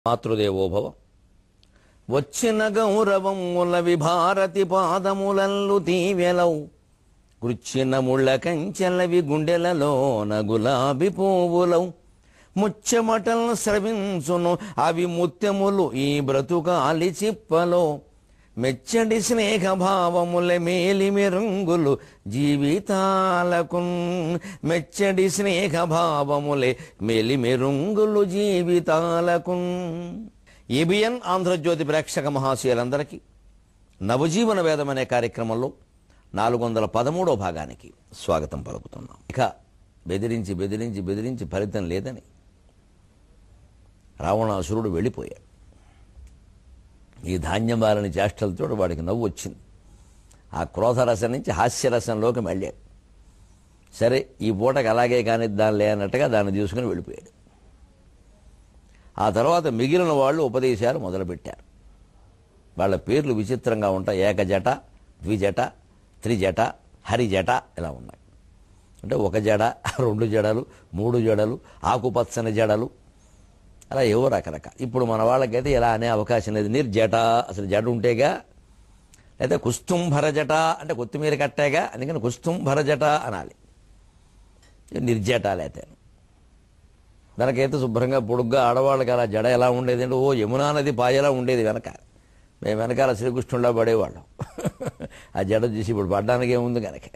మాతృదేవోభవ వచ్చిన గౌరవముల విభారతి పాదములల్లు తీవెలవు కృచ్చిన ముళ్ళ కంచెలవి గుండెలలోన గులాబీ పువ్వులవు ముచ్చెమటల్ స్రవించును అవి ముత్యములు ఈ బ్రతుకాలి చిప్పలో మెచ్చడి స్నేహభావముల మేలిమి రంగులు జీవితాలకు మెచ్చడి స్నేహభావములే మేలిమి రంగులు జీవితాలకు. ఏబిఎన్ ఆంధ్రజ్యోతి ప్రేక్షక మహాశయులందరికీ నవజీవన వేదం అనే కార్యక్రమంలో 413వ భాగానికి స్వాగతం పలుకుతున్నాం. ఇక బెదిరించి బెదిరించి బెదిరించి ఫలితం లేదని రావణాసురుడు వెళ్ళిపోయాడు. ఈ ధాన్యం వారిని చేష్టలతో వాడికి నవ్వు వచ్చింది. ఆ క్రోధరసం నుంచి హాస్యరసంలోకి వెళ్ళాడు. సరే ఈ పూటకు అలాగే కానీ దానిలే అన్నట్టుగా దాన్ని తీసుకుని వెళ్ళిపోయాడు. ఆ తర్వాత మిగిలిన వాళ్ళు ఉపదేశాలు మొదలుపెట్టారు. వాళ్ళ పేర్లు విచిత్రంగా ఉంటాయి. ఏకజట, ద్విజట, త్రిజట, హరిజట ఇలా ఉన్నాయి. అంటే ఒక జడ, 2 జడలు, 3 జడలు, ఆకుపచ్చని జడలు, అలా ఏవో రకరకాల. ఇప్పుడు మన వాళ్ళకైతే ఇలా అనే అవకాశం లేదు. నిర్జట అసలు జడ ఉంటేగా, లేదా కుస్తుంభర జట అంటే కొత్తిమీర కట్టాగా, అందుకని కుస్తుంభర జట అనాలి. నిర్జట లేతే దానికైతే శుభ్రంగా పొడుగ్గా ఆడవాళ్ళకి అలా జడ ఎలా ఉండేది అంటే ఓ యమునా నది పాయలా ఉండేది వెనక. మేము వెనకాల శ్రీకృష్ణుడిలా పడేవాళ్ళం. ఆ జడ చూసి ఇప్పుడు పడ్డానికి ఏముంది కనుక.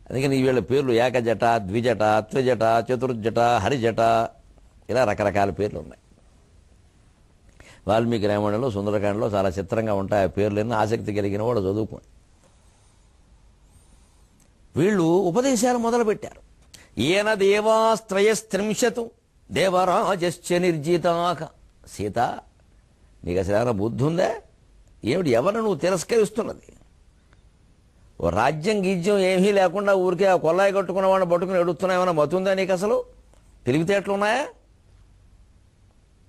అందుకని వీళ్ళ పేర్లు ఏకజట, ద్విజట, త్రిజట, చతుర్జట, హరిజట ఇలా రకరకాల పేర్లు ఉన్నాయి. వాల్మీకి రామాయణంలో, సుందరకాండలో చాలా చిత్రంగా ఉంటాయి ఆ పేర్లన్నీ. ఆసక్తి కలిగిన వాడు చదువుకోండి. వీళ్ళు ఉపదేశాలు మొదలుపెట్టారు. ఈయన దేవాస్త్రయస్త్రింశతు దేవరాజశ్చ నిర్జితాక. సీత, నీకు అసలు ఏమైనా బుద్ధి ఉందా? ఏమిటి ఎవరు నువ్వు తిరస్కరిస్తున్నది? ఓ రాజ్యం గీజ్యం ఏమీ లేకుండా ఊరికే ఆ కొల్లాయి కట్టుకున్న వాడిని పట్టుకుని ఎడుతున్నాయేమన్నా మతుందా నీకు? అసలు తెలివితేటలు ఉన్నాయా?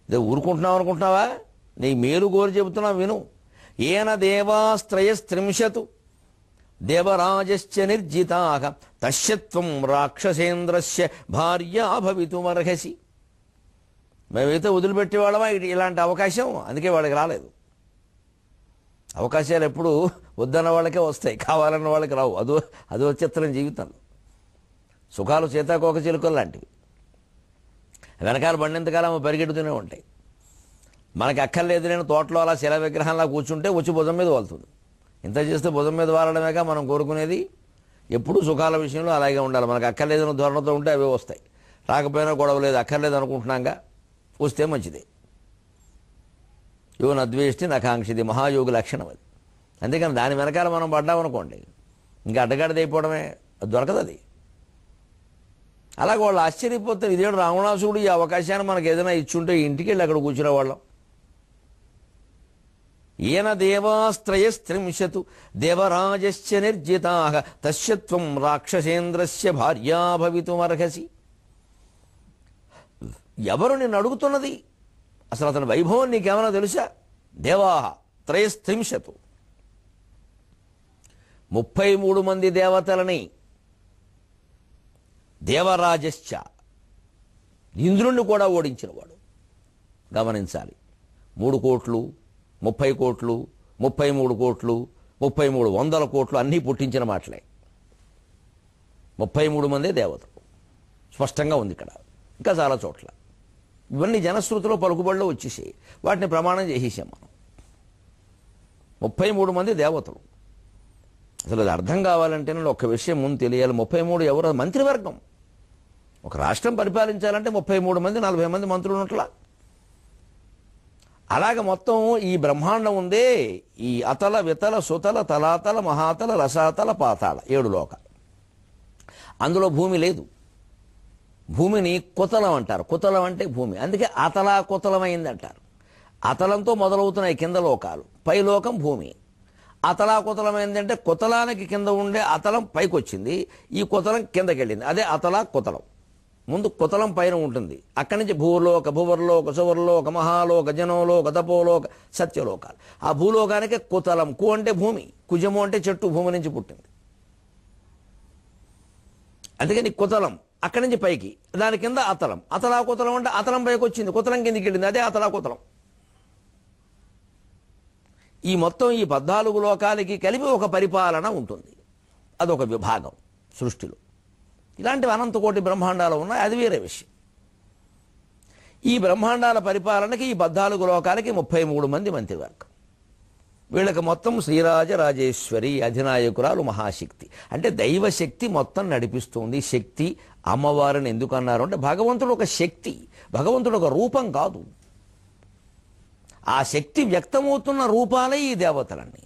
ఇదే ఊరుకుంటున్నావు అనుకుంటున్నావా? నీ మేలు కోరి చెబుతున్నా విను. ఈయన దేవాస్త్రయస్త్రింశతు దేవరాజశ్చ నిర్జితాక తస్యత్వం రాక్షసేంద్రస్య భార్యా భవితుమర్హసి. మేమైతే వదిలిపెట్టేవాళ్ళమా ఇలాంటి అవకాశం? అందుకే వాడికి రాలేదు. అవకాశాలు ఎప్పుడు వద్దన్న వాళ్ళకే వస్తాయి, కావాలన్న వాళ్ళకి రావు. అదో చిత్రం జీవితంలో. సుఖాలు సీతాకోక చిలుకలు లాంటివి. వెనకాల బండింతకాలం పరిగెడుతూనే ఉంటాయి. మనకి అక్కర్లేదు నేను తోటలో అలా శిల విగ్రహంలా కూర్చుంటే వచ్చి భుజం మీద వాళ్తుంది. ఇంత చేస్తే భుజం మీద వాలడమేగా మనం కోరుకునేది. ఎప్పుడూ సుఖాల విషయంలో అలాగే ఉండాలి. మనకు అక్కర్లేదని ధోరణితో ఉంటే అవే వస్తాయి. రాకపోయినా గొడవ లేదు, అక్కర్లేదు అనుకుంటున్నాగా, వస్తే మంచిది. యో నద్వేష్టి నకాంక్షిది మహాయోగి లక్షణం అది. అంతేకాని దాని వెనకాల మనం పడ్డామనుకోండి ఇంకా అడ్డగాడిదైపోవడమే, దొరకదు అది. అలాగే వాళ్ళు ఆశ్చర్యపోతారు. ఇదేడు రావణాసురుడు ఈ అవకాశాన్ని మనకు ఏదైనా ఇచ్చుంటే ఇంటికి వెళ్ళి అక్కడ కూర్చునే వాళ్ళం. ఈయన దేవాస్త్రయస్త్రింశతు దేవరాజశ్చ నిర్జితాః తస్యత్వం రాక్షసేంద్రస్య భార్యా భవితుమర్హసి. ఎవరు నిన్ను అడుగుతున్నది? అసలు అతని వైభవం నీకేమైనా తెలుసా? దేవాః త్రయస్త్రింశతు 33 మంది దేవతలని దేవరాజశ్చ ఇంద్రుణ్ణి కూడా ఓడించినవాడు. గమనించాలి. 3 కోట్లు, 30 కోట్లు, 33 కోట్లు, 3300 కోట్లు అన్నీ పుట్టించిన మాటలే. 33 మందే దేవతలు స్పష్టంగా ఉంది ఇక్కడ. ఇంకా చాలా చోట్ల ఇవన్నీ జనశ్రుతిలో పలుకుబడిలో వచ్చేసాయి. వాటిని ప్రమాణం చేసేసాం మనం. 33 మంది దేవతలు. అసలు అది అర్థం కావాలంటే ఒక్క విషయం ముందు తెలియాలి. 33 ఎవరు? మంత్రివర్గం. ఒక రాష్ట్రం పరిపాలించాలంటే 33 మంది, 40 మంది మంత్రులు ఉన్నట్లా. అలాగ మొత్తం ఈ బ్రహ్మాండం ఉందే, ఈ అతల వితల సుతల తలాతల మహాతల రసాతల పాతాళ 7 లోకాలు. అందులో భూమి లేదు. భూమిని కుతలం అంటారు. కుతలం అంటే భూమి. అందుకే అతలా కుతలమైంది అంటారు. అతలంతో మొదలవుతున్నాయి కింద లోకాలు, పై లోకం భూమి. అతలా కుతలమైందంటే కుతలానికి కింద ఉండే అతలం పైకి వచ్చింది, ఈ కుతలం కిందకి వెళ్ళింది. అదే అతలా కుతలం. ముందు కుతలం పైన ఉంటుంది, అక్కడి నుంచి భూలోక, భువర్లోక, సువర్లోక, మహాలోక, జనోలోక, తపోలోక, సత్యలోకాలు. ఆ భూలోకానికి కుతలం. కు అంటే భూమి, కుజము అంటే చెట్టు, భూమి నుంచి పుట్టింది. అందుకని కుతలం అక్కడి నుంచి పైకి, దాని కింద అతలం, అతలాకుతలం అంటే అతలం పైకి వచ్చింది, కుతలం కిందికి వెళ్ళింది, అదే అతలాకుతలం. ఈ మొత్తం ఈ 14 లోకాలకి కలిపి ఒక పరిపాలన ఉంటుంది, అదొక విభాగం సృష్టిలో. ఇలాంటివి అనంత కోటి బ్రహ్మాండాలు ఉన్నాయి, అది వేరే విషయం. ఈ బ్రహ్మాండాల పరిపాలనకి ఈ 14 లోకాలకి 33 మంది మంత్రివర్గం. వీళ్ళకి మొత్తం శ్రీరాజరాజేశ్వరి అధినాయకురాలు మహాశక్తి, అంటే దైవశక్తి మొత్తం నడిపిస్తుంది. శక్తి అమ్మవారిని ఎందుకు అన్నారు అంటే భగవంతుడు ఒక శక్తి, భగవంతుడు ఒక రూపం కాదు. ఆ శక్తి వ్యక్తమవుతున్న రూపాలే ఈ దేవతలన్నీ.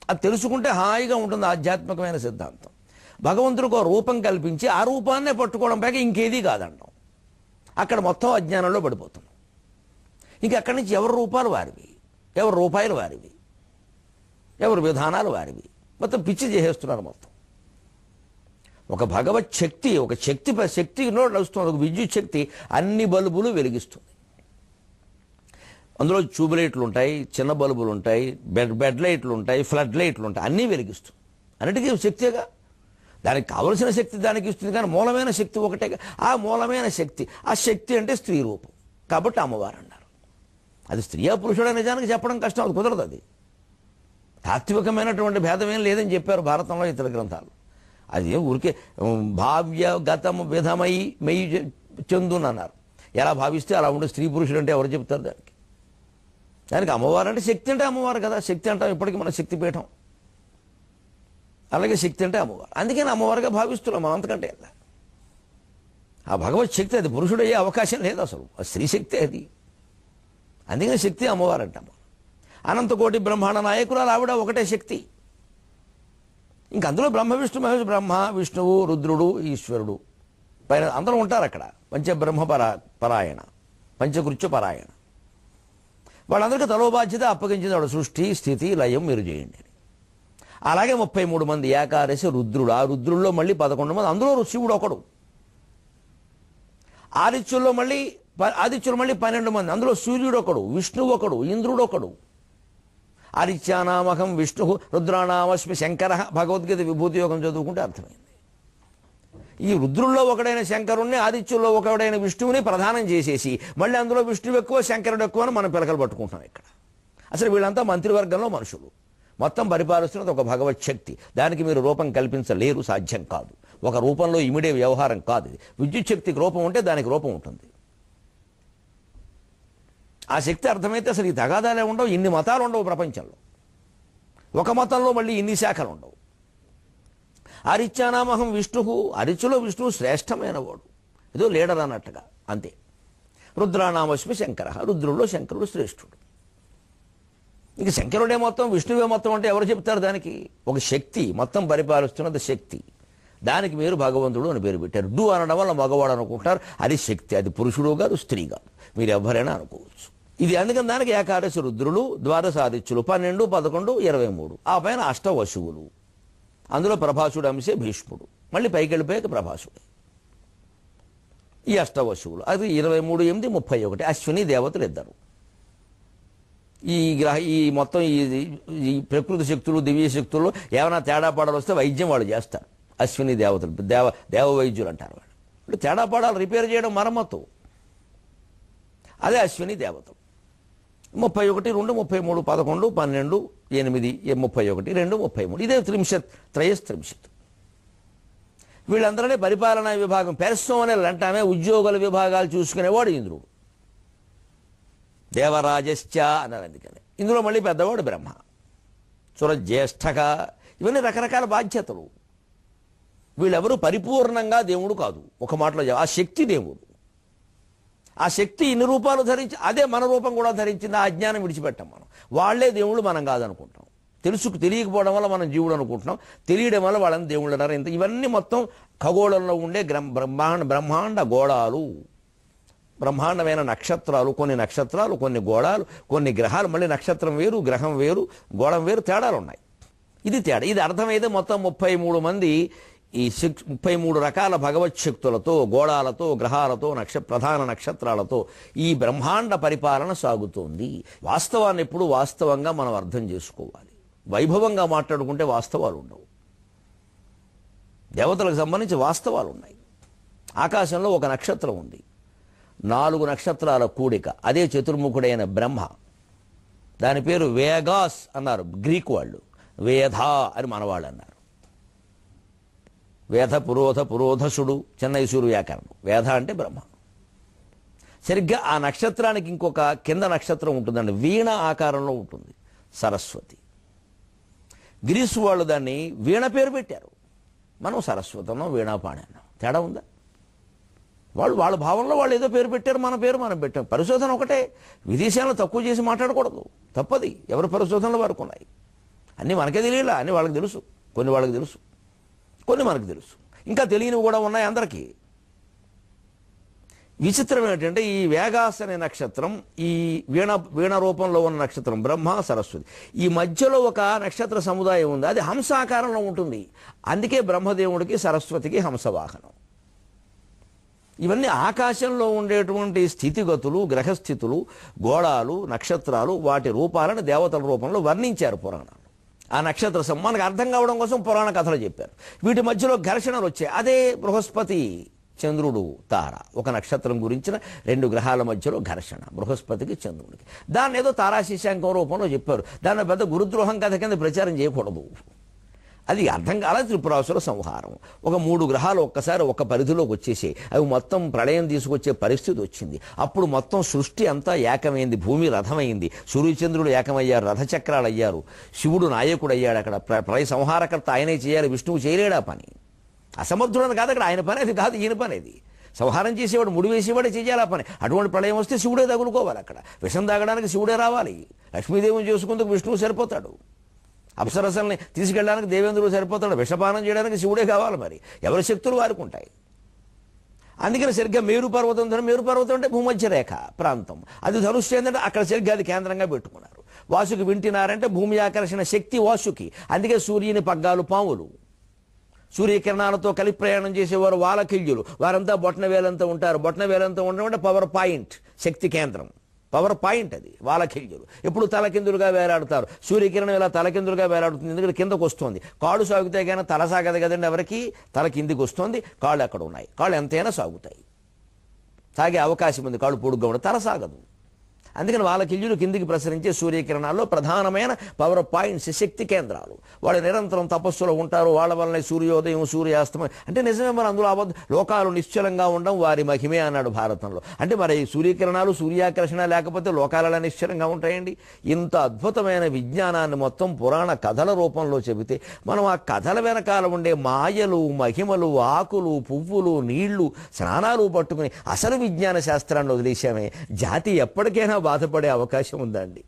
అది తెలుసుకుంటే హాయిగా ఉంటుంది ఆధ్యాత్మికమైన సిద్ధాంతం. భగవంతుడికి ఒక రూపం కల్పించి ఆ రూపాన్నే పట్టుకోవడం పైగా ఇంకేదీ కాదంటాం. అక్కడ మొత్తం అజ్ఞానంలో పడిపోతున్నాం. ఇంక అక్కడి నుంచి ఎవరి రూపాలు వారివి, ఎవరి రూపాయలు వారివి, ఎవరి విధానాలు వారివి, మొత్తం పిచ్చి చేసేస్తున్నారు మొత్తం. ఒక భగవత్ శక్తి, ఒక శక్తిలో నడుస్తుంది, ఒక విద్యుత్ శక్తి అన్ని బల్బులు వెలిగిస్తుంది. అందులో ట్యూబ్ లైట్లు ఉంటాయి, చిన్న బల్బులు ఉంటాయి, బెడ్ లైట్లు ఉంటాయి, ఫ్లడ్ లైట్లు ఉంటాయి, అన్నీ వెలిగిస్తుంది. అన్నిటికీ శక్తిగా, దానికి కావలసిన శక్తి దానికి ఇస్తుంది, కానీ మూలమైన శక్తి ఒకటే. ఆ మూలమైన శక్తి, ఆ శక్తి అంటే స్త్రీ రూపం కాబట్టి అమ్మవారు అన్నారు. అది స్త్రీయా పురుషుడా నిజానికి చెప్పడం కష్టం, అది కుదరదు. అది తాత్వికమైనటువంటి భేదం ఏం లేదని చెప్పారు భారతంలో ఇతర గ్రంథాలు. అది ఊరికే భావ్య గతం విధమై మెయ్యి చెందును అన్నారు. ఎలా భావిస్తే అలా ఉండే స్త్రీ పురుషుడు అంటే ఎవరు చెప్తారు దానికి? దానికి అమ్మవారు అంటే శక్తి అంటే అమ్మవారు కదా. శక్తి అంటాం ఇప్పటికీ మన శక్తిపీఠం, అలాగే శక్తి అంటే అమ్మవారు. అందుకని అమ్మవారుగా భావిస్తున్నాం మనం, అంతకంటే ఆ భగవత్ శక్తి అది పురుషుడు అయ్యే అవకాశం లేదు అసలు, అది స్త్రీ శక్తి అది. అందుకని శక్తి అమ్మవారు అంటాము. అనంతకోటి బ్రహ్మాండ నాయకురాలు ఆవిడ ఒకటే శక్తి. ఇంక అందులో బ్రహ్మ విష్ణు మహేష్, బ్రహ్మ విష్ణువు రుద్రుడు ఈశ్వరుడు పైన అందరూ ఉంటారు అక్కడ. పంచబ్రహ్మ పరాయణ, పంచకృత్య పరాయణ. వాళ్ళందరికీ తలో బాధ్యత అప్పగించింది ఆవిడ. సృష్టి స్థితి లయం మీరు చేయండి. అలాగే 33 మంది ఏకాదశి రుద్రుడు. ఆ రుద్రుల్లో మళ్ళీ 11 మంది, అందులో శివుడు ఒకడు. ఆదిత్యుల్లో మళ్ళీ 12 మంది, అందులో సూర్యుడు ఒకడు, విష్ణువు ఒకడు, ఇంద్రుడు ఒకడు. ఆదిత్యానామహం విష్ణు రుద్రానామస్మి శంకర, భగవద్గీత విభూతి యోగం చదువుకుంటే అర్థమైంది. ఈ రుద్రుల్లో ఒకడైన శంకరుణ్ణి, ఆదిత్యుల్లో ఒకడైన విష్ణువుని ప్రధానం చేసేసి మళ్ళీ అందులో విష్ణువు ఎక్కువ శంకరుడు ఎక్కువ అని మనం పిలకలు పట్టుకుంటాం ఇక్కడ. అసలు వీళ్ళంతా మంత్రివర్గంలో మనుషులు, మొత్తం పరిపాలిస్తున్నది ఒక భగవత్ శక్తి. దానికి మీరు రూపం కల్పించలేరు, సాధ్యం కాదు. ఒక రూపంలో ఇమిడే వ్యవహారం కాదు ఇది. విద్యుత్ శక్తికి రూపం ఉంటే దానికి రూపం ఉంటుంది. ఆ శక్తి అర్థమైతే అసలు ఈ తగాదాలే ఉండవు, ఇన్ని మతాలు ఉండవు ప్రపంచంలో. ఒక మతంలో మళ్ళీ ఇన్ని శాఖలు ఉండవు. ఆదిత్యానామహం విష్ణు, ఆదిత్యులో విష్ణువు శ్రేష్టమైన వాడు, ఏదో లీడర్ అన్నట్టుగా అంతే. రుద్రానామస్మి శంకర, రుద్రుల్లో శంకరుడు శ్రేష్ఠుడు. ఇంక శంకరుడే మొత్తం, విష్ణువే మొత్తం అంటే ఎవరు చెప్తారు దానికి? ఒక శక్తి మొత్తం పరిపాలిస్తున్నది శక్తి. దానికి మీరు భగవంతుడు అని పేరు పెట్టారు. డు అనడం వల్ల మగవాడు అనుకుంటారు, అది శక్తి, అది పురుషుడు కాదు, స్త్రీ కాదు, మీరు ఎవరైనా అనుకోవచ్చు. ఇది అందుకని దానికి ఏకాదశి రుద్రులు, ద్వాదశ ఆదిత్యులు, 12, 11, 23. ఆ పైన అష్టవశువులు, అందులో ప్రభాసుడు అంశే భీష్ముడు, మళ్ళీ పైకి వెళ్ళిపోయాక ప్రభాసుడే. ఈ అష్టవశువులు అది 23, 8, 31 అశ్విని దేవతలు ఇద్దరు. ఈ మొత్తం ఈ ప్రకృతి శక్తులు దివ్య శక్తుల్లో ఏమైనా తేడా పాడాలు వస్తే వైద్యం వాళ్ళు చేస్తారు. అశ్విని దేవతలు దేవ వైద్యులు అంటారు వాళ్ళు. ఇప్పుడు తేడా పాడాలు రిపేర్ చేయడం మరమ్మతు, అదే అశ్విని దేవతలు. 31, 2, 33, 11, 12, 8, 31, 2, 33. ఇదే త్రయస్త్రింశత్. వీళ్ళందరినీ పరిపాలనా విభాగం, పెర్సోనల్ అంటామే, ఉద్యోగుల విభాగాలు చూసుకునేవాడు ఇంద్రుడు. దేవరాజశ్చ అన్నారు. అందుకని ఇందులో మళ్ళీ పెద్దవాడు బ్రహ్మ, సురజ్యేష్ఠగా. ఇవన్నీ రకరకాల బాధ్యతలు. వీళ్ళెవరూ పరిపూర్ణంగా దేవుడు కాదు. ఒక మాటలో ఆ శక్తి దేవుడు. ఆ శక్తి ఇన్ని రూపాలు ధరించి, అదే మన రూపం కూడా ధరించింది. ఆ అజ్ఞానం విడిచిపెట్టాం మనం. వాళ్లే దేవుళ్ళు, మనం కాదనుకుంటాం. తెలియకపోవడం వల్ల మనం జీవుడు అనుకుంటున్నాం, తెలియడం వల్ల వాళ్ళని దేవుళ్ళు అన్నారు. ఇవన్నీ మొత్తం ఖగోళంలో ఉండే బ్రహ్మాండ గోళాలు, బ్రహ్మాండమైన నక్షత్రాలు. కొన్ని నక్షత్రాలు, కొన్ని గోళాలు, కొన్ని గ్రహాలు. మళ్ళీ నక్షత్రం వేరు, గ్రహం వేరు, గోళం వేరు, తేడాలు ఉన్నాయి. ఇది తేడా. ఇది అర్థమైతే మొత్తం 33 మంది ఈ 33 రకాల భగవత్ శక్తులతో, గోళాలతో, గ్రహాలతో, ప్రధాన నక్షత్రాలతో ఈ బ్రహ్మాండ పరిపాలన సాగుతోంది. వాస్తవాన్ని ఎప్పుడు వాస్తవంగా మనం అర్థం చేసుకోవాలి. వైభవంగా మాట్లాడుకుంటే వాస్తవాలు ఉండవు. దేవతలకు సంబంధించి వాస్తవాలు ఉన్నాయి. ఆకాశంలో ఒక నక్షత్రం ఉంది, 4 నక్షత్రాల కూడిక, అదే చతుర్ముఖుడైన బ్రహ్మ. దాని పేరు వేగాస్ అన్నారు గ్రీకు వాళ్ళు, వేధ అని మనవాళ్ళు అన్నారు. వేధ పురోధసుడు, చెన్నైసూరు వ్యాకరణం. వేధ అంటే బ్రహ్మ. సరిగ్గా ఆ నక్షత్రానికి ఇంకొక కింద నక్షత్రం ఉంటుందండి, వీణ ఆకారంలో ఉంటుంది, సరస్వతి. గ్రీసు వాళ్ళు దాన్ని వీణ పేరు పెట్టారు, మనం సరస్వతి అన్నాం, వీణాపాణి అన్నాం. తేడా ఉందా? వాళ్ళ భావంలో వాళ్ళు ఏదో పేరు పెట్టారు, మన పేరు మనం పెట్టాం. పరిశోధన ఒకటే, విదేశాలను తక్కువ చేసి మాట్లాడకూడదు, తప్పది. ఎవరి పరిశోధనలు వారికి ఉన్నాయి. అన్నీ మనకే తెలియలా, అన్నీ వాళ్ళకి తెలుసు. కొన్ని వాళ్ళకి తెలుసు, కొన్ని మనకు తెలుసు, ఇంకా తెలియనివి కూడా ఉన్నాయి అందరికీ. విచిత్రం ఏంటంటే ఈ వేగాస్ అనే నక్షత్రం, ఈ వీణ రూపంలో ఉన్న నక్షత్రం బ్రహ్మ సరస్వతి, ఈ మధ్యలో ఒక నక్షత్ర సముదాయం ఉంది, అది హంసాకారంలో ఉంటుంది. అందుకే బ్రహ్మదేవుడికి సరస్వతికి హంసవాహనం. ఇవన్నీ ఆకాశంలో ఉండేటువంటి స్థితిగతులు, గ్రహస్థితులు, గోళాలు, నక్షత్రాలు, వాటి రూపాలను దేవతల రూపంలో వర్ణించారు పురాణాలు. ఆ నక్షత్ర మనకు అర్థం కావడం కోసం పురాణ కథలు చెప్పారు. వీటి మధ్యలో ఘర్షణలు వచ్చాయి. అదే బృహస్పతి, చంద్రుడు, తార, ఒక నక్షత్రం గురించిన 2 గ్రహాల మధ్యలో ఘర్షణ, బృహస్పతికి చంద్రుడికి. దాన్ని ఏదో తారాశిశాంకం రూపంలో చెప్పారు. దాన్ని పెద్ద గురుద్రోహం కథ కింద ప్రచారం చేయకూడదు. అది అర్థం కాల త్రిపురాసుర సంహారం. ఒక 3 గ్రహాలు ఒక్కసారి ఒక పరిధిలోకి వచ్చేసాయి. అవి మొత్తం ప్రళయం తీసుకొచ్చే పరిస్థితి వచ్చింది. అప్పుడు మొత్తం సృష్టి అంతా ఏకమైంది, భూమి రథమైంది, సూర్యచంద్రుడు ఏకమయ్యారు, రథచక్రాలు అయ్యారు, శివుడు నాయకుడు అయ్యాడు. అక్కడ ప్రళయ సంహారకర్త ఆయనే చేయాలి, విష్ణువు చేయలేడా పని. అసమర్థుడని కాదు అక్కడ, ఆయన పని అది కాదు, ఈయన పని అది. సంహారం చేసేవాడు, ముడి వేసేవాడే చేయాలి ఆ పని. అటువంటి ప్రళయం వస్తే శివుడే తగులుకోవాలి. అక్కడ విషం తాగడానికి శివుడే రావాలి, లక్ష్మీదేవిని చేసుకుందుకు విష్ణువు సరిపోతాడు, అప్సరసల్ని తీసుకెళ్ళడానికి దేవేంద్రుడు సరిపోతాడు, విషపానం చేయడానికి శివుడే కావాలి. మరి ఎవరి శక్తులు వారికి ఉంటాయి. అందుకని సరిగ్గా మేరు పర్వతం, మేరు పర్వతం అంటే భూమధ్య రేఖ ప్రాంతం, అది ధనుస్సు ఏంటంటే అక్కడ సరిగ్గా అది కేంద్రంగా పెట్టుకున్నారు. వాసుకి వింటున్నారంటే భూమి ఆకర్షణ శక్తి వాసుకి. అందుకే సూర్యుని పగ్గాలు పాములు, సూర్యకిరణాలతో కలిపి ప్రయాణం చేసేవారు వాలకిల్యులు, వారంతా బొట్నవేలంతా ఉంటారు. బొట్నవేలంతా ఉండడం అంటే పవర్ పాయింట్, శక్తి కేంద్రం, పవర్ పాయింట్ అది. వాలకిల్యులు ఎప్పుడు తలకిందులుగా వేలాడుతారు. సూర్యకిరణం ఇలా తలకిందులుగా వేలాడుతుంది, ఎందుకంటే కిందకు వస్తుంది. కాళ్ళు సాగుతాయి కానీ తల సాగదు కదండి ఎవరికి. తల కిందికి వస్తుంది, కాళ్ళు ఎక్కడ ఉన్నాయి, కాళ్ళు ఎంతైనా సాగుతాయి, సాగే అవకాశం ఉంది. కాళ్ళు పొడుగ్గా ఉండదు, తల సాగదు. అందుకని వాలకిల్యులు కిందికి ప్రసరించే సూర్యకిరణాల్లో ప్రధానమైన పవర్ పాయింట్స్, శక్తి కేంద్రాలు. వాళ్ళు నిరంతరం తపస్సులో ఉంటారు, వాళ్ళ వల్లనే సూర్యోదయం సూర్యాస్తమయం. అంటే నిజమే, మరి అందులో లోకాలు నిశ్చలంగా ఉండడం వారి మహిమే అన్నాడు భారతంలో. అంటే మరి సూర్యకిరణాలు, సూర్యాకర్షణ లేకపోతే లోకాలలో నిశ్చలంగా ఉంటాయండి. ఇంత అద్భుతమైన విజ్ఞానాన్ని మొత్తం పురాణ కథల రూపంలో చెబితే మనం ఆ కథల వెనకాల ఉండే మాయలు, మహిమలు, ఆకులు, పువ్వులు, నీళ్లు, స్నానాలు పట్టుకుని అసలు విజ్ఞాన శాస్త్రాన్ని వదిలేశామే. జాతి ఎప్పటికైనా బాధపడే అవకాశం ఉందండి.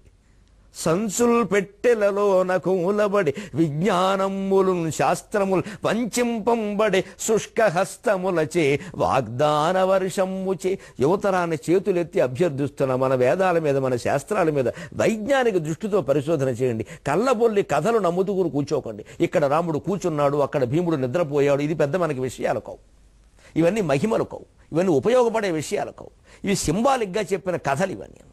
సంసుల్ పెట్టెలలో నకూలబడి విజ్ఞానములు శాస్త్రములు వంచింపంబడి శుష్క హస్తములచే వాగ్దాన వర్షముచే. యువతరాన్ని చేతులెత్తి అభ్యర్థిస్తున్న మన వేదాల మీద, మన శాస్త్రాల మీద వైజ్ఞానిక దృష్టితో పరిశోధన చేయండి. కళ్ళబొల్లి కథలు నమ్ముతూ కూర్చోకండి. ఇక్కడ రాముడు కూర్చున్నాడు, అక్కడ భీముడు నిద్రపోయాడు, ఇది పెద్ద మనకి విషయాలు కావు. ఇవన్నీ మహిమలు కావు, ఇవన్నీ ఉపయోగపడే విషయాలు కావు. ఇవి సింబాలిక్గా చెప్పిన కథలు ఇవన్నీ.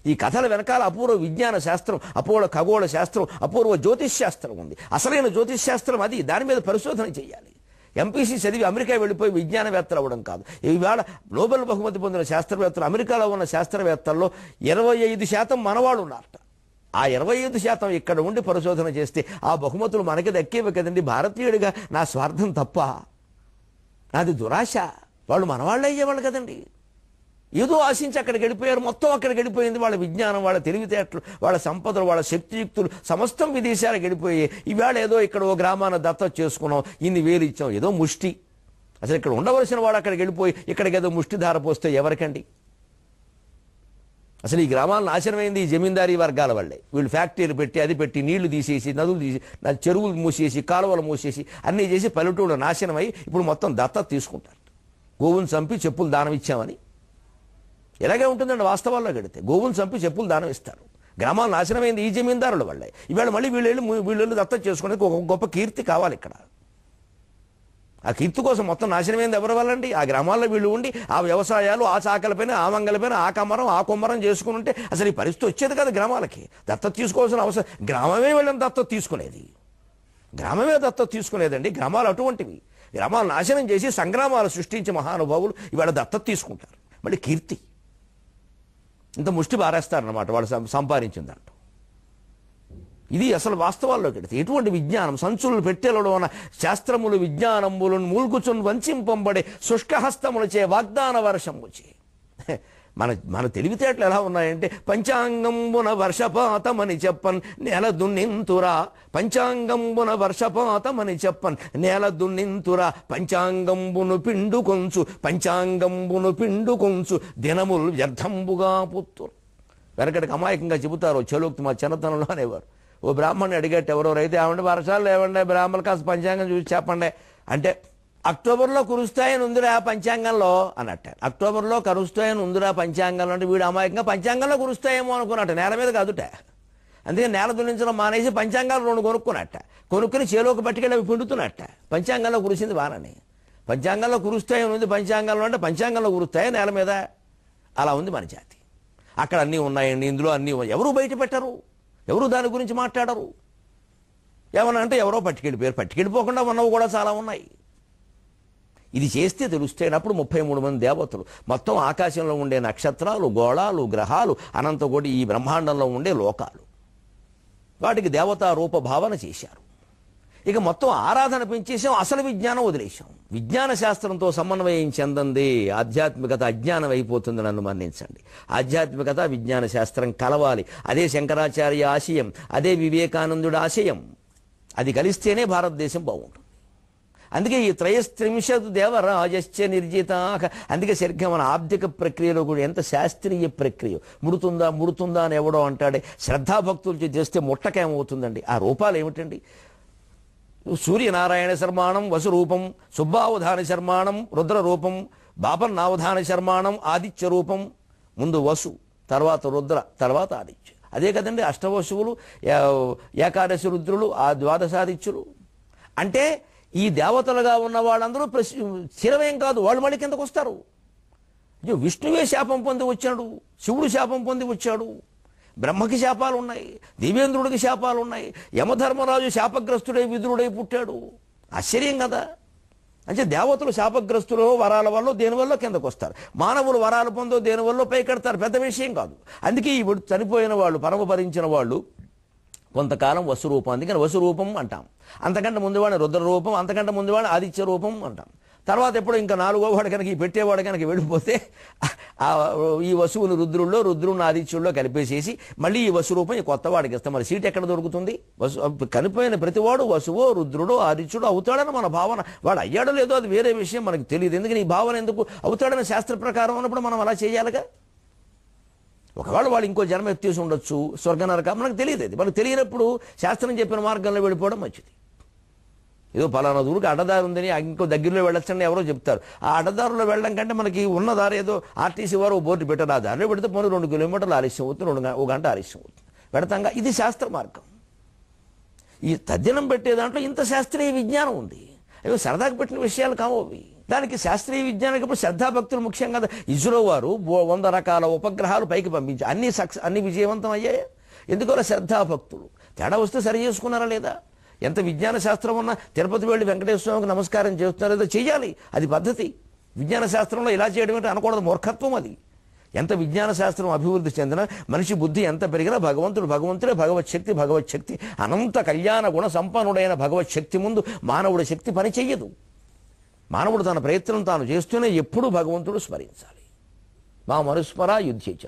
ఈ కథల వెనకాల అపూర్వ విజ్ఞాన శాస్త్రం, అపూర్వ ఖగోళ శాస్త్రం, అపూర్వ జ్యోతిష్ శాస్త్రం ఉంది. అసలైన జ్యోతిష్ శాస్త్రం అది. దాని మీద పరిశోధన చేయాలి. ఎంపీసీ చదివి అమెరికా వెళ్ళిపోయి విజ్ఞానవేత్తలు అవ్వడం కాదు. ఈవేళ నోబెల్ బహుమతి పొందిన శాస్త్రవేత్తలు, అమెరికాలో ఉన్న శాస్త్రవేత్తల్లో 25% మనవాళ్ళు ఉన్నారట. ఆ 25% ఇక్కడ ఉండి పరిశోధన చేస్తే ఆ బహుమతులు మనకి దక్కేవి కదండి. భారతీయుడిగా నా స్వార్థం తప్ప, నాది దురాశ. వాళ్ళు మనవాళ్ళు అయ్యేవాళ్ళు కదండి. ఏదో ఆశించి అక్కడికి వెళ్ళిపోయారు, మొత్తం అక్కడికి వెళ్ళిపోయింది. వాళ్ళ విజ్ఞానం, వాళ్ళ తెలివితేటలు, వాళ్ళ సంపదలు, వాళ్ళ శక్తియుక్తులు సమస్తం విదేశాలకు వెళ్ళిపోయి ఈవేళ ఏదో ఇక్కడ ఓ గ్రామాన్ని దత్తత చేసుకున్నాం, ఇన్ని వేలు ఇచ్చాం, ఏదో ముష్టి. అసలు ఇక్కడ ఉండవలసిన వాడు అక్కడికి వెళ్ళిపోయి ఇక్కడికి ఏదో ముష్టి ధార పోస్తే ఎవరికండి? అసలు ఈ గ్రామాలు నాశనమైంది ఈ జమీందారీ వర్గాల వల్లే. వీళ్ళు ఫ్యాక్టరీలు పెట్టి, అది పెట్టి, నీళ్లు తీసేసి, నదులు తీసి, చెరువులు మూసేసి, కాలువలు మూసేసి, అన్నీ చేసి పల్లెటూళ్ళు నాశనమై ఇప్పుడు మొత్తం దత్తత తీసుకుంటారు. గోవుని చంపి చెప్పులు దానం ఇచ్చామని. ఎలాగే ఉంటుందండి వాస్తవాల్లో గడితే. గోవుని చంపి చెప్పులు దానం ఇస్తారు. గ్రామాలు నాశనమైంది ఈ జమీందారుల వల్లే. ఇవాళ మళ్ళీ వీళ్ళు దత్తత చేసుకోవడానికి ఒక గొప్ప కీర్తి కావాలి ఇక్కడ. ఆ కీర్తి కోసం మొత్తం నాశనమైంది ఎవరి వల్లండి? ఆ గ్రామాల్లో వీళ్ళు ఉండి ఆ వ్యవసాయాలు, ఆ చాకలపైన, ఆ మంగళపైన, ఆ కమ్మరం, ఆ కుమ్మరం చేసుకుని ఉంటే అసలు ఈ పరిస్థితి వచ్చేది కదా గ్రామాలకి. దత్తత తీసుకోవాల్సిన అవసరం, గ్రామమే వీళ్ళని దత్తత తీసుకునేది. గ్రామమే దత్తత తీసుకునేదండి. గ్రామాలు అటువంటివి. గ్రామాలు నాశనం చేసి సంగ్రామాలు సృష్టించి మహానుభావులు ఇవాళ దత్తత తీసుకుంటారు. మళ్ళీ కీర్తి ఇంత ముష్టి బారేస్తారన్నమాట వాళ్ళు సంపాదించిందంట. ఇది అసలు వాస్తవాల్లోకి వెళితే ఎటువంటి విజ్ఞానం సంచులు పెట్టెలలో ఉన్న శాస్త్రములు విజ్ఞానములను మూల్గుచున్ వంచింపంబడే శుష్కహస్తములచే వాగ్దాన వర్షముచే. మన తెలివితేటలు ఎలా ఉన్నాయంటే పంచాంగంబున వర్షపాతమని చెప్పన్ నేల దున్నింతురా, పంచాంగంబున వర్షపాతమని చెప్పన్ నేల దున్నింతురా, పంచాంగంబును పిండు కొంచు పంచాంగంబును పిండు కొంచు దినములు వ్యర్థంబుగా పుత్తురు. వెనకటికి అమాయకంగా చెబుతారు చెలోక్తి మా చిన్నతనంలో అనేవారు. ఓ బ్రాహ్మణ్ణి అడిగట్టు ఎవరో రైతే ఏమంటే వర్షాలు లేవండి బ్రాహ్మణులు కాస్త పంచాంగం చూసి చెప్పండి అంటే అక్టోబర్లో కురుస్తాయని ఉందిరా పంచాంగంలో అన్నట్ట. అక్టోబర్లో కరుస్తాయని ఉందిరా పంచాంగంలో అంటే వీడు అమాయకంగా పంచాంగంలో కురుస్తాయేమో అనుకున్నట్ట, నేల మీద కాదుట. అందుకే నేల దున్నించడం మానేసి పంచాంగాలు 2 కొనుక్కున్నట్ట. కొనుక్కుని చేలోకి పట్టుకెళ్ళి అవి పిండుతున్నట్ట. పంచాంగంలో కురిసింది వానని. పంచాంగంలో కురుస్తాయని ఉంది పంచాంగంలో అంటే పంచాంగంలో కురుస్తాయా నేల మీద? అలా ఉంది మన జాతి. అక్కడ అన్నీ ఉన్నాయండి, ఇందులో అన్నీ ఎవరు బయట పెట్టరు, ఎవరు దాని గురించి మాట్లాడరు. ఏమన్నా అంటే ఎవరో పట్టుకెళ్ళిపోయారు, పట్టుకెళ్ళిపోకుండా ఉన్నవి కూడా చాలా ఉన్నాయి. ఇది చేస్తే తెలుస్తాయి. అప్పుడు 33 మంది దేవతలు, మొత్తం ఆకాశంలో ఉండే నక్షత్రాలు, గోళాలు, గ్రహాలు, అనంతకోటి ఈ బ్రహ్మాండంలో ఉండే లోకాలు, వాటికి దేవతా రూప భావన చేశారు. ఇక మొత్తం ఆరాధన పెంచేసాం, అసలు విజ్ఞానం వదిలేశాం. విజ్ఞాన శాస్త్రంతో సమన్వయం చెందంది ఆధ్యాత్మికత అజ్ఞానం అయిపోతుంది. నన్ను మన్నించండి. ఆధ్యాత్మికత విజ్ఞాన శాస్త్రం కలవాలి. అదే శంకరాచార్య ఆశయం, అదే వివేకానందుడి ఆశయం. అది కలిస్తేనే భారతదేశం బాగుంటుంది. అందుకే ఈ 33 దేవరాజశ్చ నిర్జితాః. అందుకే సరిగ్గా మన ఆబ్దిక ప్రక్రియలో కూడా ఎంత శాస్త్రీయ ప్రక్రియ. ముడుతుందా అని ఎవడో అంటాడే. శ్రద్ధాభక్తులు చేస్తే ముట్టకేమవుతుందండి. ఆ రూపాలు ఏమిటండి? సూర్యనారాయణ శర్మాణం వసురూపం, సుబ్బావధాన శర్మాణం రుద్రరూపం, బాపన్నావధాన శర్మాణం ఆదిత్య రూపం. ముందు వసు, తర్వాత రుద్ర, తర్వాత ఆదిత్య. అదే కదండి అష్టవసువులు, ఏకాదశి రుద్రులు, ఆ ద్వాదశాదిత్యులు. అంటే ఈ దేవతలుగా ఉన్న వాళ్ళందరూ స్థిరమేం కాదు, వాళ్ళు మళ్ళీ కిందకు వస్తారు. విష్ణువే శాపం పొంది వచ్చాడు, శివుడు శాపం పొంది వచ్చాడు, బ్రహ్మకి శాపాలు ఉన్నాయి, దేవేంద్రుడికి శాపాలు ఉన్నాయి, యమధర్మరాజు శాపగ్రస్తుడై విదురుడై పుట్టాడు. ఆశ్చర్యం కదా. అంటే దేవతలు శాపగ్రస్తులు వరాల వల్ల దేనివల్ల కిందకు వస్తారు, మానవులు వరాలు పొందో దేనివల్ల పైకెడతారు. పెద్ద విషయం కాదు. అందుకే ఇప్పుడు చనిపోయిన వాళ్ళు, పరమపరించిన వాళ్ళు కొంతకాలం వసురూపం, అందుకని వసురూపం అంటాం. అంతకంటే ముందువాడిని రుద్రరూపం, అంతకంటే ముందువాడిని ఆదిత్య రూపం అంటాం. తర్వాత ఎప్పుడు ఇంకా 4వ వాడు కనుక ఈ పెట్టేవాడు కనుక వెళ్ళిపోతే ఈ వసువుని రుద్రుని ఆదిత్యుల్లో కలిపేసేసి మళ్ళీ ఈ వసురూపం ఈ కొత్త వాడికి ఇస్తాం. మరి సీట్ ఎక్కడ దొరుకుతుంది? కనిపోయిన ప్రతివాడు వసువో రుద్రుడో ఆదిత్యుడో అవుతాడని మన భావన. వాడు అయ్యాడో లేదో అది వేరే విషయం, మనకు తెలియదు. ఎందుకని ఈ భావన ఎందుకు అవుతాడని శాస్త్ర ప్రకారం ఉన్నప్పుడు మనం అలా చేయాలిగా. ఒకవేళ వాళ్ళు ఇంకో జన్మ ఎత్తేసి ఉండొచ్చు, స్వర్గ నరక, మనకు తెలియదు. అది మనకు తెలియనప్పుడు శాస్త్రం చెప్పిన మార్గంలో వెళ్ళిపోవడం మంచిది. ఏదో పలానా దూరికి అడ్డదారి ఉందని ఇంకో దగ్గరలో వెళ్ళొచ్చని ఎవరో చెప్తారు. ఆ అడ్డదారులో వెళ్ళడం కంటే మనకి ఉన్న దారి ఏదో ఆర్టీసీ వారు బోర్డు పెట్టారు, ఆ దారిలో పెడితే పోనీ 2 కిలోమీటర్లు ఆలస్యం అవుతుంది, 1 గంట ఆలస్యం అవుతుంది, పెడతాంగా. ఇది శాస్త్ర మార్గం. ఈ తద్దినం పెట్టే దాంట్లో ఇంత శాస్త్రీయ విజ్ఞానం ఉంది. అవి సరదాకు పెట్టిన విషయాలు కావవి. దానికి శాస్త్రీయ విజ్ఞానానికి ఇప్పుడు శ్రద్ధాభక్తులు ముఖ్యం కదా. ఇస్రో వారు 100 రకాల ఉపగ్రహాలు పైకి పంపించారు, అన్ని విజయవంతం అయ్యాయి. ఎందుకో శ్రద్ధాభక్తులు. తేడా వస్తే సరి చేసుకున్నారా లేదా? ఎంత విజ్ఞాన శాస్త్రం ఉన్నా తిరుపతి వెళ్ళి వెంకటేశ్వర స్వామికి నమస్కారం చేస్తున్నారో లేదో చెయ్యాలి, అది పద్ధతి. విజ్ఞాన శాస్త్రంలో ఇలా చేయడం అంటే అనకూడదు, మూర్ఖత్వం అది. ఎంత విజ్ఞాన శాస్త్రం అభివృద్ధి చెందినా మనిషి బుద్ధి ఎంత పెరిగినా భగవంతుడే భగవచ్చక్తి అనంత కళ్యాణ గుణ సంపన్నుడైన భగవచ్చక్తి ముందు మానవుడి శక్తి పని చెయ్యదు. మానవుడు తన ప్రయత్నం తాను చేస్తూనే ఎప్పుడూ భగవంతుడు స్మరించాలి. మా మనుస్మర యుద్ధేచ.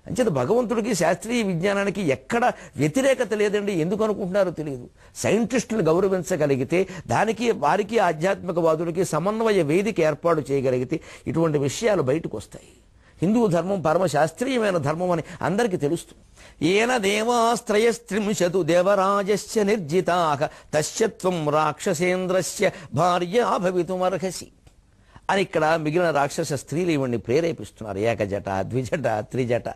అంచేత భగవంతుడికి శాస్త్రీయ విజ్ఞానానికి ఎక్కడ వ్యతిరేకత లేదండి. ఎందుకు అనుకుంటున్నారో తెలియదు. సైంటిస్టులు గౌరవించగలిగితే, వారికి ఆధ్యాత్మికవాదులకి సమన్వయ వేదిక ఏర్పాటు చేయగలిగితే ఇటువంటి విషయాలు బయటకు వస్తాయి. హిందూ ధర్మం పరమశాస్త్రీయమైన ధర్మం అని అందరికీ తెలుస్తుంది. ఏన దేవాస్త్రయస్త్రింశతు దేవరాజస్య నిర్జితాః తస్యత్వం రాక్షసేంద్రస్య భార్య భవితుమర్హసి అని ఇక్కడ మిగిలిన రాక్షస స్త్రీలు ఇవన్నీ ప్రేరేపిస్తున్నారు. ఏకజట, ద్విజట, త్రిజట,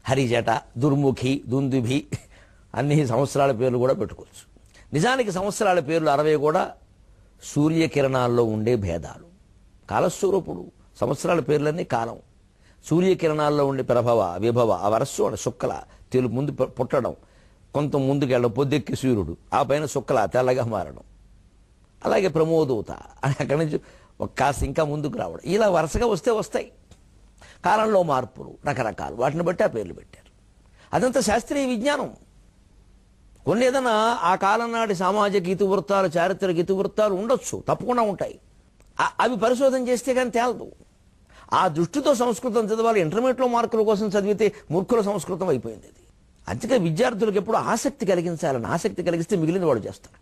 హరిజట, దుర్ముఖి, దుందుభి, అన్ని సంవత్సరాల పేర్లు కూడా పెట్టుకోవచ్చు. నిజానికి సంవత్సరాల పేర్లు 60 కూడా సూర్యకిరణాల్లో ఉండే భేదాలు. కాలస్వరూపుడు, సంవత్సరాల పేర్లన్నీ కాలం. సూర్యకిరణాల్లో ఉండే ప్రభవ, విభవ, ఆ వరస్సు శుక్ల తెలుగు ముందు పుట్టడం, కొంత ముందుకెళ్ళడం, పొద్దెక్కి సూర్యుడు, ఆ పైన శుక్ల తెల్లగా మారడం, అలాగే ప్రమోదూత అని అక్కడి నుంచి ఒక కాస్త ఇంకా ముందుకు రావడం, ఇలా వరుసగా వస్తాయి. కాలంలో మార్పులు రకరకాలు, వాటిని బట్టి ఆ పేర్లు పెట్టారు. అదంతా శాస్త్రీయ విజ్ఞానం. కొన్ని ఏదైనా ఆ కాలం నాటి సామాజిక ఇతివృత్తాలు, చారిత్రక ఇతివృత్తాలు ఉండొచ్చు, తప్పకుండా ఉంటాయి. అవి పరిశోధన చేస్తే కానీ తేలదు. ఆ దృష్టితో సంస్కృతం చదవాలి. ఇంటర్మీడియట్లో మార్కుల కోసం చదివితే మూర్ఖుల సంస్కృతం అయిపోయింది అది. అందుకే విద్యార్థులకు ఎప్పుడు ఆసక్తి కలిగించాలని, ఆసక్తి కలిగిస్తే మిగిలిన వాడు చేస్తారు.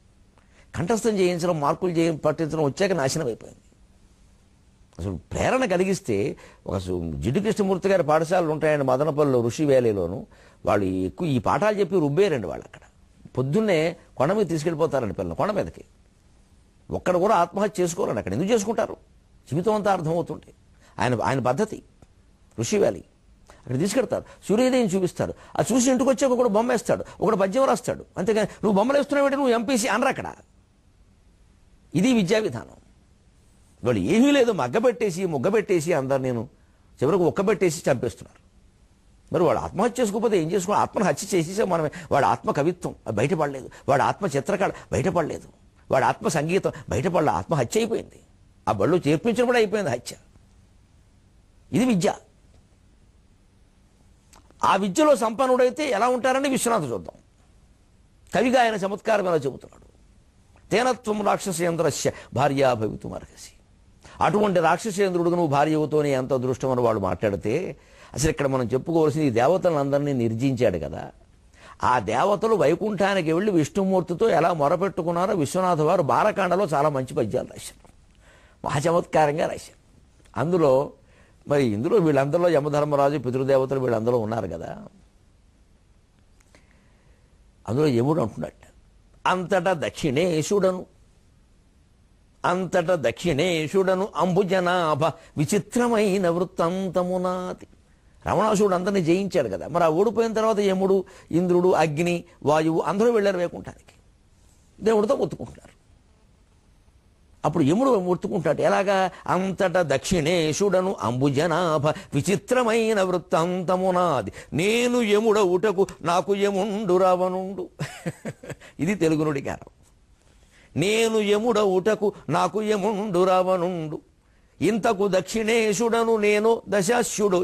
కంఠస్థం చేయించడం, మార్కులు పట్టించడం వచ్చాక నాశనం అయిపోయింది. అసలు ప్రేరణ కలిగిస్తే ఒక జిడ్డు కృష్ణమూర్తి గారి పాఠశాలలు ఉంటాయండి మదనపల్లిలో, ఋషి వ్యాలీలోను. వాళ్ళు ఎక్కువ ఈ పాఠాలు చెప్పి రుబ్బేరండి వాళ్ళు. అక్కడ పొద్దున్నే కొండ మీద తీసుకెళ్ళిపోతారండి పిల్లలు, కొండ మీదకి. ఒక్కడ కూడా ఆత్మహత్య చేసుకోవాలండి అక్కడ. ఎందుకు చేసుకుంటారు? జీవితం అంతా అర్థమవుతుంటే. ఆయన పద్ధతి ఋషి వ్యాలీ. అక్కడ తీసుకెడతారు, సూర్యోదయం చూపిస్తారు. ఆ చూసి ఇంటికి వచ్చి ఒకడు బొమ్మ వేస్తాడు, ఒకడు పద్యం రాస్తాడు. అంతేగాని నువ్వు బొమ్మలు వేస్తున్నావు, నువ్వు ఎంపీసీ అనరు అక్కడ. ఇది విద్యా విధానం. వాళ్ళు ఏమీ లేదు, ముగ్గబెట్టేసి అందరు నేను చివరికి ఒక్కబెట్టేసి చంపేస్తున్నారు. మరి వాడు ఆత్మహత్య చేసుకోకపోతే ఏం చేసుకోవాలి? ఆత్మను హత్య చేసేసే మనమే. వాడు ఆత్మ కవిత్వం బయటపడలేదు, వాడు ఆత్మ చిత్రకళ బయటపడలేదు, వాడు ఆత్మ సంగీతం బయటపడలే. ఆత్మహత్య అయిపోయింది. ఆ బళ్ళు చేర్పించినప్పుడు అయిపోయింది హత్య. ఇది విద్య. ఆ విద్యలో సంపన్నుడైతే ఎలా ఉంటారని విశ్వనాథ చూద్దాం. కవిగా ఆయన చమత్కారం ఎలా చెబుతున్నాడు. తేనత్వం రాక్షసేంద్రస్య భార్యా భవితుమర్హసి. అటువంటి రాక్షసేంద్రుడు నువ్వు భార్యవుతోనే ఎంత అదృష్టం అని వాడు మాట్లాడితే, అసలు ఇక్కడ మనం చెప్పుకోవాల్సింది ఈ దేవతలందరినీ నిర్జించాడు కదా. ఆ దేవతలు వైకుంఠానికి వెళ్ళి విష్ణుమూర్తితో ఎలా మొరపెట్టుకున్నారో విశ్వనాథ వారు బాలకాండలో చాలా మంచి పద్యాలు రాశారు, మహాచమత్కారంగా రాశారు. ఇందులో వీళ్ళందరిలో యమధర్మరాజు, పితృదేవతలు వీళ్ళందరూ ఉన్నారు కదా. అందులో యముడు అంటున్నట్టు, అంతటా దక్షిణేశుడను అంబుజనాభ విచిత్రమైన వృత్తాంతమునాది. రమణాసుడు అందరినీ జయించాడు కదా. మరి ఆ ఓడిపోయిన తర్వాత యముడు, ఇంద్రుడు, అగ్ని, వాయువు అందరూ వెళ్ళారు వైకుంఠానికి. దేవుడితో ఒత్తుకుంటున్నారు. అప్పుడు యముడు ఒత్తుకుంటాడు. ఎలాగా? అంతటా దక్షిణేశుడను అంబుజనాభ విచిత్రమైన వృత్తాంతమునాది. నేను యముడవుటకు నాకు యముండు రావణుండు. ఇది తెలుగు నుడికారం. నేను యముడవుటకు నాకు యముండు రావణుండు. ఇంతకు దక్షిణేశుడను నేను దశాస్యుడో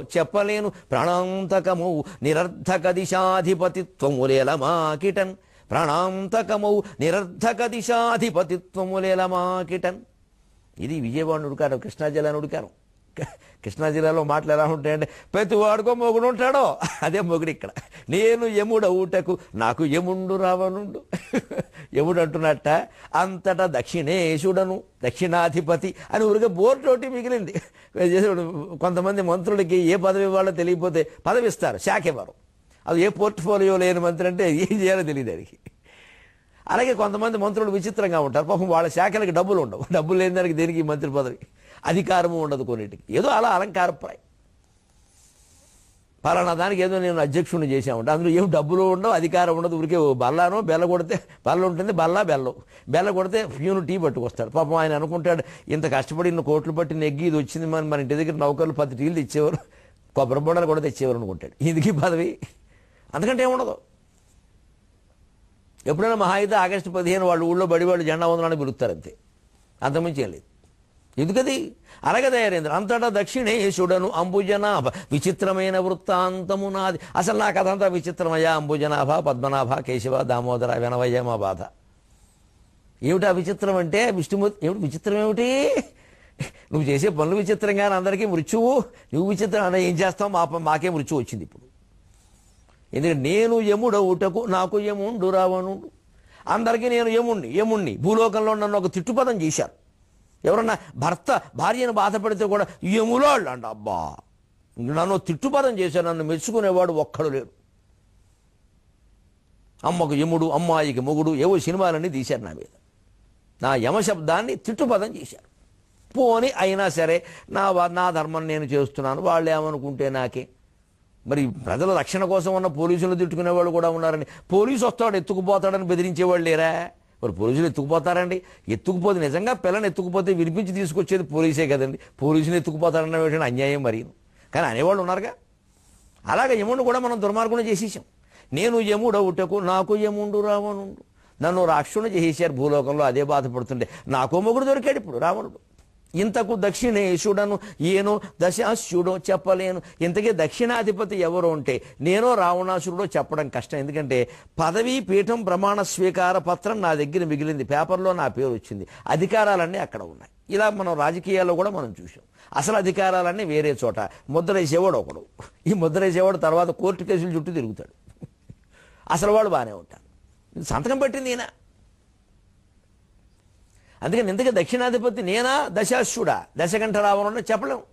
చెప్పలేను. ప్రాణాంతకము నిరర్ధక దిశాధిపతిత్వములేలమాకిటన్. ఇది విజయవాడ నుడికారం, కృష్ణా జిల్లా నుడికారం. కృష్ణా జిల్లాలో మాటలు ఎలా ఉంటాయంటే, ప్రతి వాడుకో మొగుడు ఉంటాడో అదే మొగుడు ఇక్కడ. నేను యముడవుటకు నాకు యముండు రావణుండు. యముడు అంటున్నట్ట అంతటా దక్షిణేశుడను, దక్షిణాధిపతి అని ఊరికే బోర్డుతోటి మిగిలింది. కొంతమంది మంత్రులకి ఏ పదవి ఇవ్వాలో తెలియకపోతే పదవి ఇస్తారు, శాఖ ఇవ్వరు. అది ఏ పోర్ట్ఫోలియో లేని మంత్రి అంటే ఏం చేయాలో తెలియదు దానికి. అలాగే కొంతమంది మంత్రులు విచిత్రంగా ఉంటారు. పాపం వాళ్ళ శాఖలకి డబ్బులు ఉండవు. డబ్బులు లేని దానికి దేనికి మంత్రి పదవి, అధికారము ఉండదు కొన్నిటికి. ఏదో అలా అలంకారప్రాయం. పలానా దానికి ఏదో నేను అధ్యక్షుడిని చేశామంటే అందులో ఏం డబ్బులు ఉండవు, అధికారం ఉండదు. ఊరికే బల్లానో బెల్ల కొడితే బల్ల ఉంటుంది, బెల్ల కొడితే ఫ్యూను టీ పట్టుకొస్తాడు. పాపం ఆయన అనుకుంటాడు, ఇంత కష్టపడి ఇన్ని కోట్లు పట్టి నెగ్గి ఇది వచ్చింది, మన ఇంటి దగ్గర నౌకర్లు 10 టీలు తెచ్చేవారు, కొబ్బరి బొండాలు కూడా తెచ్చేవారు అనుకుంటాడు. ఇందుకీ పదవి అంతకంటే ఏముండదు. ఎప్పుడైనా మహా అయితే ఆగస్టు 15 వాళ్ళు ఊళ్ళో బడివాళ్ళు జెండా వందనాన్ని పిలుస్తారు అంతే, అంతకుమించి ఏం లేదు. ఎందుకది అలాగే తయారైంది. అంతటా దక్షిణేశుడను అంబుజనాభ విచిత్రమైన వృత్తాంతము నాది. అసలు నా కథ అంతా విచిత్రమయ్యా. అంబుజనాభ, పద్మనాభ, కేశవ, దామోదర, వినవయ్య మా బాధ. ఏమిటా విచిత్రం అంటే విష్ణుమూర్తి. ఏమిటి విచిత్రం? ఏమిటి నువ్వు చేసే పనులు విచిత్రంగా, అందరికీ మృత్యువు. నువ్వు విచిత్రం అన్న ఏం చేస్తావు? మాకే మృత్యు వచ్చింది ఇప్పుడు. ఎందుకంటే నేను యముడవుటకు నాకు యముండు రావణుడు. అందరికీ నేను యముణ్ణి. భూలోకంలో నన్ను ఒక తిట్టుపదం చేశారు. ఎవరన్నా భర్త భార్యను బాధపడితే కూడా యములాళ్ళు అంట. అబ్బా, నన్ను తిట్టుపదం చేశారు. నన్ను మెచ్చుకునేవాడు ఒక్కడు లేడు. అమ్మకు యముడు, అమ్మాయికి మొగుడు, ఏవో సినిమాలన్నీ తీశారు నా మీద. నా యమశబ్దాన్ని తిట్టుపదం చేశారు. పోని అయినా సరే నా ధర్మం నేను చేస్తున్నాను, వాళ్ళు ఏమనుకుంటే నాకే. మరి ప్రజల రక్షణ కోసం ఉన్న పోలీసులు తిట్టుకునేవాళ్ళు కూడా ఉన్నారని. పోలీసు వస్తాడు ఎత్తుకుపోతాడని బెదిరించేవాళ్ళు లేరా? మరి పోలీసులు ఎత్తుకుపోతారండి? ఎత్తుకుపోతే నిజంగా పిల్లని ఎత్తుకుపోతే వినిపించి తీసుకొచ్చేది పోలీసే కదండి. పోలీసులు ఎత్తుకుపోతారన్న విషయం అన్యాయం మరి. కానీ అనేవాళ్ళు ఉన్నారుగా. అలాగే యముడిని కూడా మనం దుర్మార్గుని చేసేసాం. నేను యముడవుటకు నాకు యముండు రావణుండు. నన్ను రాక్షుని చేసేశారు భూలోకంలో, అదే బాధపడుతుండే. నాకో మొగుడు దొరికాడు ఇప్పుడు రావణుడు. ఇంతకు దక్షిణేశుడను ఏనో దశాస్యుడో చెప్పలేను. ఇంతకీ దక్షిణాధిపతి ఎవరో ఉంటే నేనో రావణాసురుడో చెప్పడం కష్టం. ఎందుకంటే పదవీ పీఠం ప్రమాణ స్వీకార పత్రం నా దగ్గర మిగిలింది, పేపర్లో నా పేరు వచ్చింది, అధికారాలన్నీ అక్కడ ఉన్నాయి. ఇలా మనం రాజకీయాల్లో కూడా మనం చూసాం. అసలు అధికారాలన్నీ వేరే చోట. ముద్ర వేసేవాడు ఒకడు, ఈ ముద్ర వేసేవాడు తర్వాత కోర్టు కేసులు చుట్టూ తిరుగుతాడు. అసలు వాడు బాగానే ఉంటాడు, సంతకం పెట్టింది ఈయన. అందుకని ఇంతకీ దక్షిణాధిపతి నేనా దశాశ్యుడా దశకంఠ రావణుడా చెప్పలేము.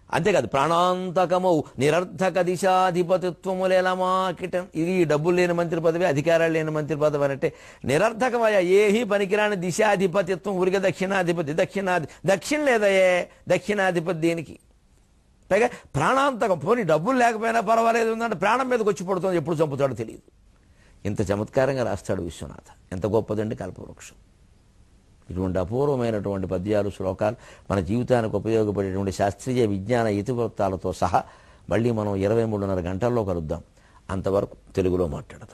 అంతేకాదు ప్రాణాంతకమౌ నిరర్థక దిశాధిపతిత్వములేలమాకిటం. ఇది డబ్బులు లేని మంత్రి పదవి, అధికారాలు లేని మంత్రి పదవి అంటే నిరర్థకమయ్యా. ఏహి పనికిరాని దిశాధిపతిత్వం. ఊరికే దక్షిణాధిపతి దక్షిణ లేదయే, దక్షిణాధిపతి దేనికి? పైగా ప్రాణాంతకం. పోనీ డబ్బులు లేకపోయినా పర్వాలేదు ఉందంటే ప్రాణం మీదకి వచ్చి పడుతుంది, ఎప్పుడు చంపుతాడో తెలియదు. ఇంత చమత్కారంగా రాస్తాడు విశ్వనాథ. ఎంత గొప్పదండి కల్పవృక్షం. ఇటువంటి అపూర్వమైనటువంటి పద్యాలు, శ్లోకాలు మన జీవితానికి ఉపయోగపడేటువంటి శాస్త్రీయ విజ్ఞాన ఇతివృత్తాలతో సహా మళ్ళీ మనం 23:30 గంటల్లో కలుద్దాం. అంతవరకు తెలుగులో మాట్లాడదాం.